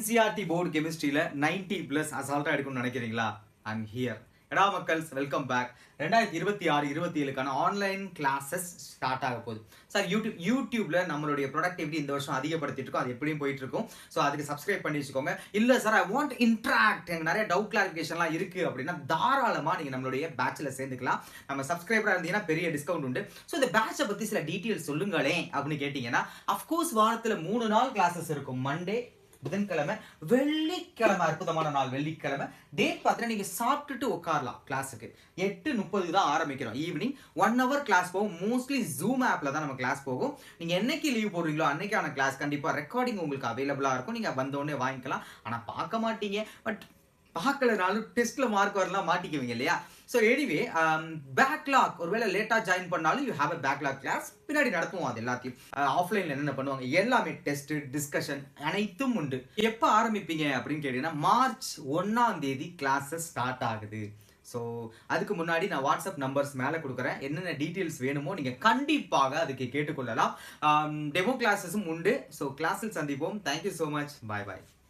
NCERT board கெமிஸ்ட்ரியில 90+ அசால்ட்டா எடுக்கணும்னு நினைக்கிறீங்களா? I'm here. எடா மக்கள்ஸ், வெல்கம் பேக். 2026-27க்கான ஆன்லைன் கிளாஸஸ் ஸ்டார்ட் ஆக போகுது. சார் யூடியூப்ல நம்மளுடைய ப்ரொடக்டிவிட்டி இந்த வருஷம் அதிகப்படுத்திட்டு இருக்கோம். அது எப்படியும் போயிட்டு இருக்கும். ஸோ அதுக்கு சப்ஸ்கிரைப் பண்ணி வச்சுக்கோங்க. இல்லை சார், ஐ வாண்ட் இன்ட்ராக்ட், எனக்கு நிறைய டவுட் கிளாரிஃபிகேஷன்லாம் இருக்கு அப்படின்னா தாராளமாக நீங்கள் நம்மளுடைய பேட்சில் சேர்ந்துக்கலாம். நம்ம சப்ஸ்கிரைபராக இருந்தீங்கன்னா பெரிய டிஸ்கவுண்ட் உண்டு. ஸோ இந்த பேட்சை பற்றி சில டீட்டெயில்ஸ் சொல்லுங்களேன் அப்படின்னு கேட்டிங்கன்னா, அஃப்கோர்ஸ் வாரத்தில் 3 நாள் கிளாஸஸ் இருக்கும். மண்டே, புதன்கிழமை, வெள்ளிக்கிழமை, அற்புதமான நாள் வெள்ளிக்கிழமை. டேட் பார்த்தீங்கன்னா நீங்க சாப்பிட்டுட்டு உட்காரலாம். கிளாஸுக்கு 8:30 தான் ஆரம்பிக்கிறோம். ஈவினிங் 1 hour கிளாஸ் போகும். மோஸ்ட்லி ஜூம் ஆப்ல தான் நம்ம கிளாஸ் போகும். நீங்க என்னைக்கு லீவ் போடுறீங்களோ அன்னைக்கான கிளாஸ் கண்டிப்பா ரெக்கார்டிங் உங்களுக்கு அவைலபிளா இருக்கும். நீங்க வந்தோடனே வாங்கிக்கலாம். ஆனா பார்க்க மாட்டீங்க. பட் பார்க்கலனாலும் டெஸ்ட்ல மார்க் வரலாம், மாட்டிக்குவீங்க இல்லையா? ஸோ எனிவே, பேக்லாக் ஒருவேளை லேட்டா ஜாயின் பண்ணாலும் you have a backlog class பின்னாடி நடத்துவோம். அது எல்லாத்தையும் ஆஃப்லைன்ல என்னென்ன பண்ணுவாங்க எல்லாமே, டெஸ்ட், டிஸ்கஷன் அனைத்தும் உண்டு. எப்போ ஆரம்பிப்பீங்க அப்படின்னு கேட்டீங்கன்னா, மார்ச் 1ஆம் தேதி கிளாஸஸ் ஸ்டார்ட் ஆகுது. ஸோ அதுக்கு முன்னாடி நான் வாட்ஸ்அப் நம்பர்ஸ் மேலே கொடுக்குறேன். என்னென்ன டீட்டெயில்ஸ் வேணுமோ நீங்கள் கண்டிப்பாக அதுக்கு கேட்டுக்கொள்ளலாம். டெமோ கிளாஸஸும் உண்டு. ஸோ கிளாஸில் சந்திப்போம். Thank you so much. பாய் பாய்.